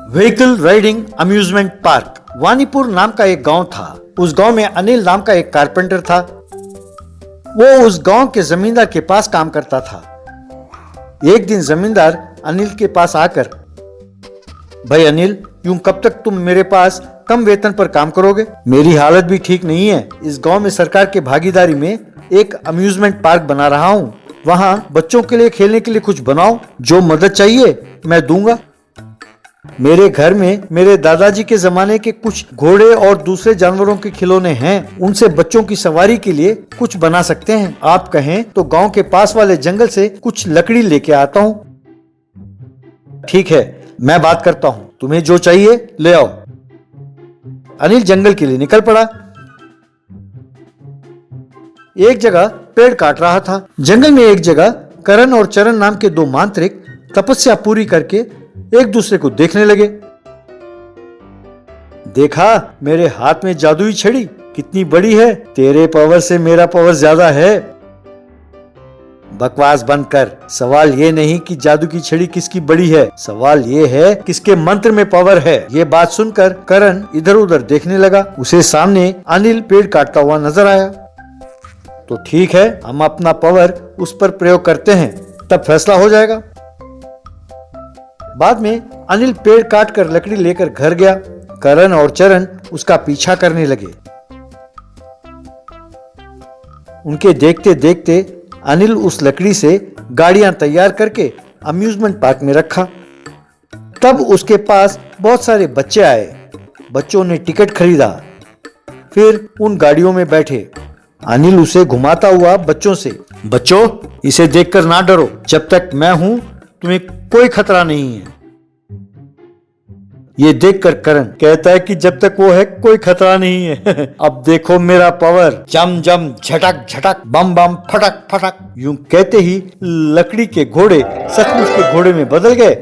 Vehicle riding amusement park. Vanipur नाम का एक गांव था। उस गांव में अनिल नाम का एक कारपेंटर था। वो उस गांव के जमींदार के पास काम करता था। एक दिन जमींदार अनिल के पास आकर, भाई अनिल, यूं कब तक तुम मेरे पास कम वेतन पर काम करोगे? मेरी हालत भी ठीक नहीं है। इस गांव में सरकार के भागीदारी में एक अम्यूजमेंट पार्क बना रहा हूँ। वहाँ बच्चों के लिए खेलने के लिए कुछ बनाओ। जो मदद चाहिए मैं दूंगा। मेरे घर में मेरे दादाजी के जमाने के कुछ घोड़े और दूसरे जानवरों के खिलौने हैं। उनसे बच्चों की सवारी के लिए कुछ बना सकते हैं। आप कहें तो गांव के पास वाले जंगल से कुछ लकड़ी लेके आता हूँ। ठीक है, मैं बात करता हूँ। तुम्हें जो चाहिए ले आओ। अनिल जंगल के लिए निकल पड़ा। एक जगह पेड़ काट रहा था। जंगल में एक जगह करण और चरण नाम के दो मांत्रिक तपस्या पूरी करके एक दूसरे को देखने लगे। देखा, मेरे हाथ में जादुई छड़ी कितनी बड़ी है। तेरे पावर से मेरा पावर ज्यादा है। बकवास बंद कर। सवाल ये नहीं कि जादू की छड़ी किसकी बड़ी है, सवाल ये है किसके मंत्र में पावर है। ये बात सुनकर करण इधर उधर देखने लगा। उसे सामने अनिल पेड़ काटता हुआ नजर आया। तो ठीक है, हम अपना पावर उस पर प्रयोग करते हैं, तब फैसला हो जाएगा। बाद में अनिल पेड़ काट कर लकड़ी लेकर घर गया। करण और चरण उसका पीछा करने लगे। उनके देखते देखते अनिल उस लकड़ी से गाड़ियां तैयार करके अम्यूजमेंट पार्क में रखा। तब उसके पास बहुत सारे बच्चे आए। बच्चों ने टिकट खरीदा, फिर उन गाड़ियों में बैठे। अनिल उसे घुमाता हुआ बच्चों से, बच्चों, इसे देखकर ना डरो। जब तक मैं हूं तुम्हें कोई खतरा नहीं है। ये देखकर करण कहता है कि जब तक वो है कोई खतरा नहीं है। अब देखो मेरा पावर, जम जम झटक झटक बम बम फटक फटक। यूं कहते ही लकड़ी के घोड़े सचमुच के घोड़े में बदल गए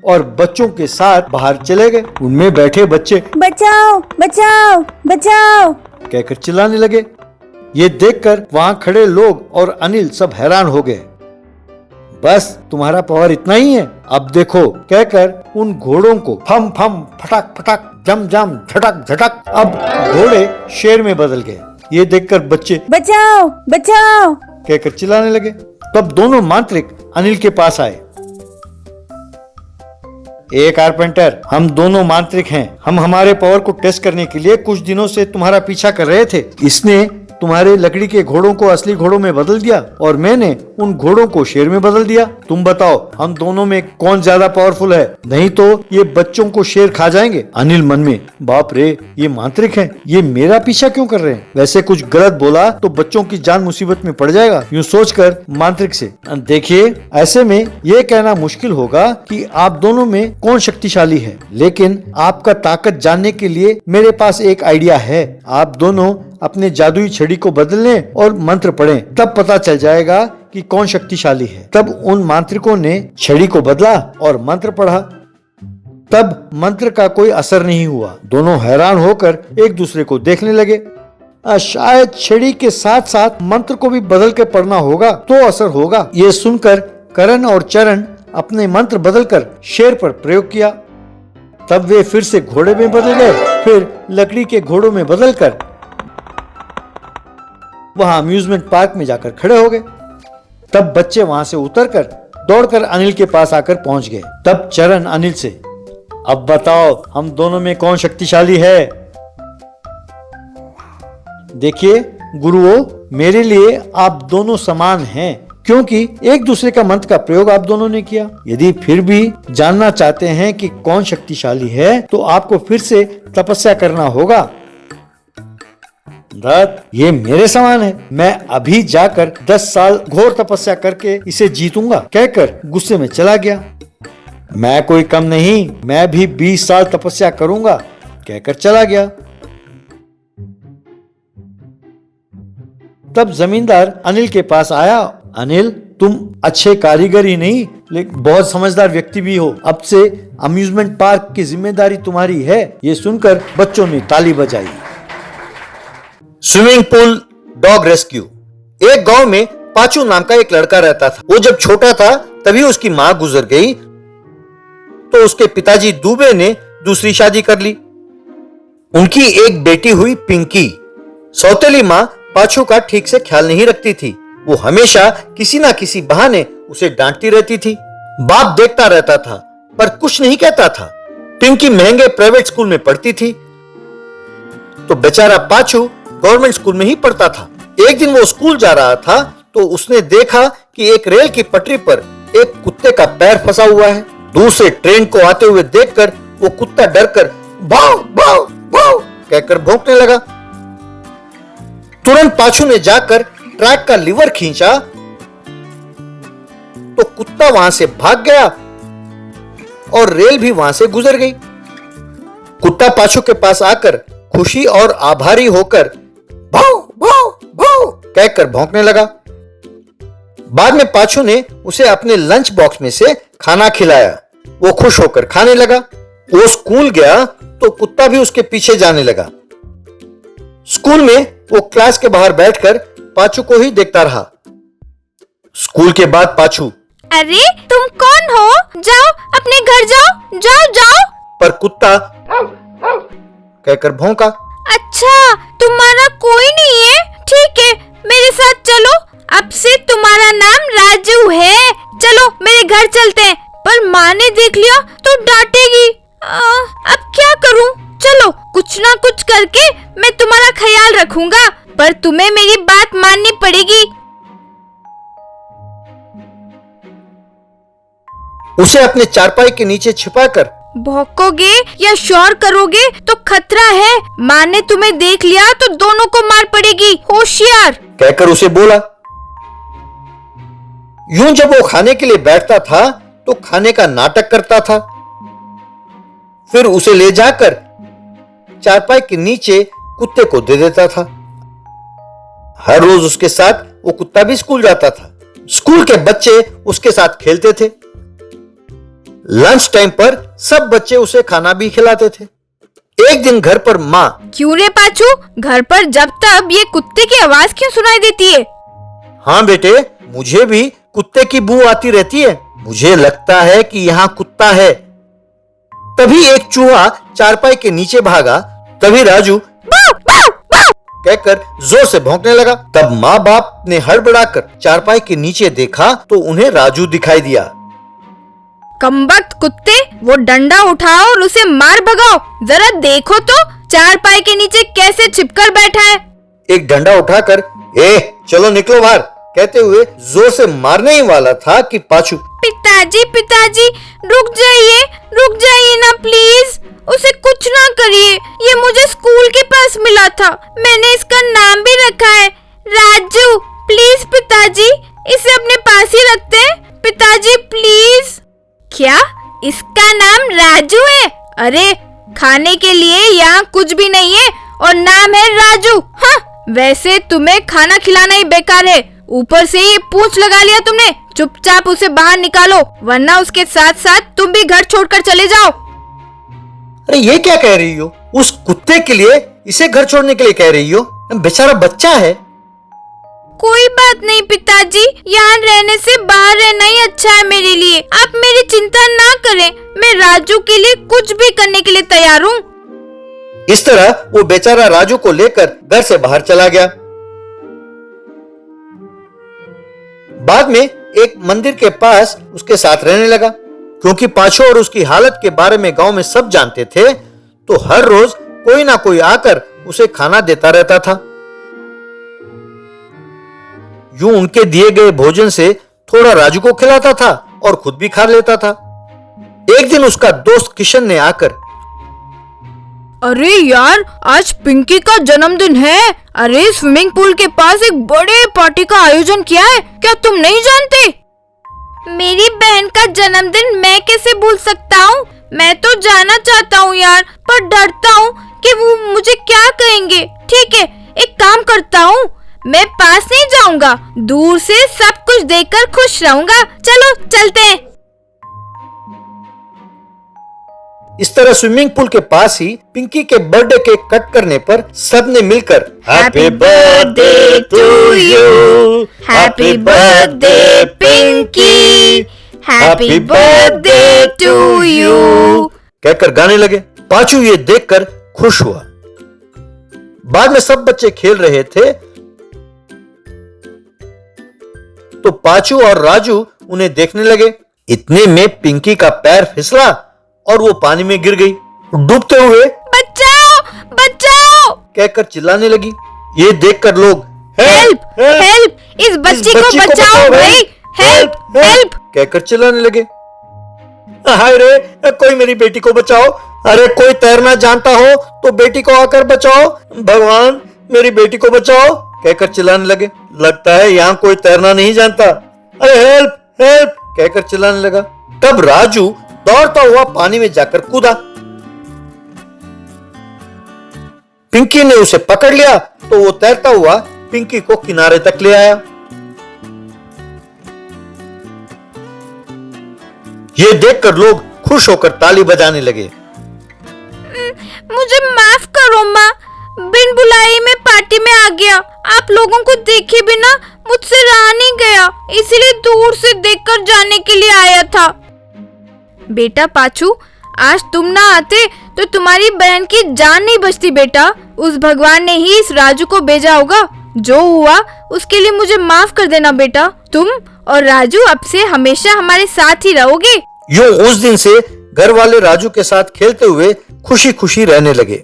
और बच्चों के साथ बाहर चले गए। उनमें बैठे बच्चे बचाओ बचाओ बचाओ कहकर चिल्लाने लगे। ये देखकर वहां खड़े लोग और अनिल सब हैरान हो गए। बस तुम्हारा पावर इतना ही है? अब देखो, कहकर उन घोड़ों को फम फम फटक फटक जम जम झटक झटक अब घोड़े शेर में बदल गए। ये देखकर बच्चे बचाओ बचाओ कहकर चिल्लाने लगे। तब दोनों मांत्रिक अनिल के पास आए। ए कारपेंटर, हम दोनों मांत्रिक हैं। हम हमारे पावर को टेस्ट करने के लिए कुछ दिनों से तुम्हारा पीछा कर रहे थे। इसने तुम्हारे लकड़ी के घोड़ों को असली घोड़ों में बदल दिया और मैंने उन घोड़ों को शेर में बदल दिया। तुम बताओ, हम दोनों में कौन ज्यादा पावरफुल है? नहीं तो ये बच्चों को शेर खा जाएंगे। अनिल मन में, बाप रे, ये मांत्रिक हैं, ये मेरा पीछा क्यों कर रहे हैं? वैसे कुछ गलत बोला तो बच्चों की जान मुसीबत में पड़ जाएगा। यूं सोचकर मांत्रिक से, देखिए, ऐसे में ये कहना मुश्किल होगा कि आप दोनों में कौन शक्तिशाली है, लेकिन आपका ताकत जानने के लिए मेरे पास एक आइडिया है। आप दोनों अपने जादुई छड़ी को बदल लें और मंत्र पढ़ें, तब पता चल जाएगा कि कौन शक्तिशाली है। तब उन मांत्रिकों ने छड़ी को बदला और मंत्र पढ़ा। तब मंत्र का कोई असर नहीं हुआ। दोनों हैरान होकर एक दूसरे को देखने लगे। शायद छड़ी के साथ साथ मंत्र को भी बदल के पढ़ना होगा तो असर होगा। ये सुनकर करण और चरण अपने मंत्र बदलकर शेर पर प्रयोग किया। तब वे फिर से घोड़े में बदल गए, फिर लकड़ी के घोड़ों में बदलकर वहां अम्यूजमेंट पार्क में जाकर खड़े हो गए। तब बच्चे वहां से उतरकर दौड़कर अनिल के पास आकर पहुंच गए। तब चरण अनिल से, अब बताओ, हम दोनों में कौन शक्तिशाली है? देखिए गुरुओं, मेरे लिए आप दोनों समान हैं, क्योंकि एक दूसरे का मंत्र का प्रयोग आप दोनों ने किया। यदि फिर भी जानना चाहते हैं कि कौन शक्तिशाली है, तो आपको फिर से तपस्या करना होगा। ये मेरे समान है। मैं अभी जाकर 10 साल घोर तपस्या करके इसे जीतूंगा, कहकर गुस्से में चला गया। मैं कोई कम नहीं, मैं भी 20 साल तपस्या करूंगा, कहकर चला गया। तब जमींदार अनिल के पास आया। अनिल, तुम अच्छे कारीगर ही नहीं, लेकिन बहुत समझदार व्यक्ति भी हो। अब से अम्यूजमेंट पार्क की जिम्मेदारी तुम्हारी है। ये सुनकर बच्चों ने ताली बजाई। Swimming pool dog rescue. एक गांव में पाचू नाम का एक लड़का रहता था। वो जब छोटा था तभी उसकी मां गुजर गई, तो उसके पिताजी दुबे ने दूसरी शादी कर ली। उनकी एक बेटी हुई पिंकी। सौतेली माँ पाछू का ठीक से ख्याल नहीं रखती थी। वो हमेशा किसी ना किसी बहाने उसे डांटती रहती थी। बाप देखता रहता था पर कुछ नहीं कहता था। पिंकी महंगे प्राइवेट स्कूल में पढ़ती थी तो बेचारा पाछू गवर्नमेंट स्कूल में ही पढ़ता था। एक दिन वो स्कूल जा रहा था तो उसने देखा कि एक रेल की पटरी पर एक कुत्ते का पैर फंसा हुआ है। दूर से ट्रेन को आते हुए देखकर वो कुत्ता डरकर भाव भाव भाव कहकर भौंकने लगा। तुरंत पाछू ने जाकर ट्रैक का लीवर खींचा तो कुत्ता वहां से भाग गया और रेल भी वहां से गुजर गई। कुत्ता पाछू के पास आकर खुशी और आभारी होकर भाव भाव भाव कहकर भौंकने लगा। बाद में पाछू ने उसे अपने लंच बॉक्स में से खाना खिलाया। वो खुश होकर खाने लगा। वो स्कूल गया तो कुत्ता भी उसके पीछे जाने लगा। स्कूल में वो क्लास के बाहर बैठकर पाछू को ही देखता रहा। स्कूल के बाद पाछू, अरे तुम कौन हो? जाओ अपने घर जाओ, जाओ जाओ। पर कुत्ता कहकर भौंका। अच्छा तुम्हारा कोई नहीं है, ठीक है मेरे साथ चलो। अब से तुम्हारा नाम राजू है। चलो मेरे घर चलते हैं। पर माँ ने देख लिया तो डांटेगी। अब क्या करूं? चलो कुछ ना कुछ करके मैं तुम्हारा ख्याल रखूंगा, पर तुम्हें मेरी बात माननी पड़ेगी। उसे अपने चारपाई के नीचे छिपाकर, भौंकोगे या शोर करोगे तो खतरा है। माँ ने तुम्हें देख लिया तो दोनों को मार पड़ेगी, होशियार कहकर उसे बोला। यूं जब वो खाने के लिए बैठता था तो खाने का नाटक करता था। फिर उसे ले जाकर चारपाई के नीचे कुत्ते को दे देता था। हर रोज उसके साथ वो कुत्ता भी स्कूल जाता था। स्कूल के बच्चे उसके साथ खेलते थे। लंच टाइम पर सब बच्चे उसे खाना भी खिलाते थे। एक दिन घर पर माँ, क्यों रे पाछू, घर पर जब तब ये कुत्ते की आवाज क्यों सुनाई देती है? हाँ बेटे, मुझे भी कुत्ते की बू आती रहती है। मुझे लगता है कि यहाँ कुत्ता है। तभी एक चूहा चारपाई के नीचे भागा। तभी राजू कहकर जोर से भौंकने लगा। तब माँ बाप ने हड़बड़ाकर चारपाई के नीचे देखा तो उन्हें राजू दिखाई दिया। कमबख्त कुत्ते, वो डंडा उठाओ और उसे मार भगाओ। जरा देखो तो चारपाई के नीचे कैसे छिपकर बैठा है। एक डंडा उठाकर चलो निकलो बाहर कहते हुए जोर से मारने ही वाला था कि पाछू, पिताजी पिताजी रुक जाइए ना प्लीज। उसे कुछ ना करिए, ये मुझे स्कूल के पास मिला था। मैंने इसका नाम भी रखा है राजू। प्लीज पिताजी, इसे अपने पास ही रखते हैं। पिताजी प्लीज। क्या इसका नाम राजू है? अरे खाने के लिए यहाँ कुछ भी नहीं है और नाम है राजू। हाँ, वैसे तुम्हें खाना खिलाना ही बेकार है, ऊपर से ये पूंछ लगा लिया तुमने। चुपचाप उसे बाहर निकालो, वरना उसके साथ साथ तुम भी घर छोड़कर चले जाओ। अरे ये क्या कह रही हो? उस कुत्ते के लिए इसे घर छोड़ने के लिए कह रही हो? बेचारा बच्चा है। कोई बात नहीं पिताजी, यहाँ रहने से बाहर रहना ही अच्छा है मेरे लिए। आप मेरी चिंता ना करें, मैं राजू के लिए कुछ भी करने के लिए तैयार हूँ। इस तरह वो बेचारा राजू को लेकर घर से बाहर चला गया। बाद में एक मंदिर के पास उसके साथ रहने लगा। क्योंकि पाछू और उसकी हालत के बारे में गांव में सब जानते थे तो हर रोज कोई ना कोई आकर उसे खाना देता रहता था। यूं उनके दिए गए भोजन से थोड़ा राजू को खिलाता था और खुद भी खा लेता था। एक दिन उसका दोस्त किशन ने आकर, अरे यार, आज पिंकी का जन्मदिन है। अरे स्विमिंग पूल के पास एक बड़े पार्टी का आयोजन किया है, क्या तुम नहीं जानते? मेरी बहन का जन्मदिन मैं कैसे भूल सकता हूँ? मैं तो जाना चाहता हूँ यार, पर डरता हूँ कि वो मुझे क्या कहेंगे। ठीक है, एक काम करता हूँ, मैं पास नहीं जाऊंगा, दूर से सब कुछ देखकर खुश रहूंगा। चलो चलते हैं। इस तरह स्विमिंग पूल के पास ही पिंकी के बर्थडे केक कट करने पर सबने मिलकर happy birthday to you, happy birthday Pinky, happy birthday to you. कहकर गाने लगे। पांचू ये देखकर खुश हुआ। बाद में सब बच्चे खेल रहे थे तो पांचू और राजू उन्हें देखने लगे। इतने में पिंकी का पैर फिसला और वो पानी में गिर गई। डूबते हुए बचाओ बचाओ कहकर चिल्लाने लगी। ये देखकर लोग हेल्प हेल्प, इस बच्ची को बचाओ भाई, हेल्प हेल्प कहकर चिल्लाने लगे। हाय रे, कोई मेरी बेटी को बचाओ। अरे कोई तैरना जानता हो तो बेटी को आकर बचाओ। भगवान मेरी बेटी को बचाओ कहकर चिल्लाने लगे। लगता है यहाँ कोई तैरना नहीं जानता। अरे हेल्प हेल्प कहकर चिल्लाने लगा। तब राजू दौड़ता हुआ पानी में जाकर कूदा। पिंकी ने उसे पकड़ लिया तो वो तैरता हुआ पिंकी को किनारे तक ले आया। ये देखकर लोग खुश होकर ताली बजाने लगे। मुझे माफ करो माँ, बिन बुलाए मैं पार्टी में आ गया। आप लोगों को देखे बिना मुझसे रहा नहीं गया, इसीलिए दूर से देखकर जाने के लिए आया था। बेटा पाचू, आज तुम ना आते तो तुम्हारी बहन की जान नहीं बचती बेटा। उस भगवान ने ही इस राजू को भेजा होगा। जो हुआ उसके लिए मुझे माफ कर देना बेटा। तुम और राजू अब से हमेशा हमारे साथ ही रहोगे। यूं उस दिन से घर वाले राजू के साथ खेलते हुए खुशी खुशी रहने लगे।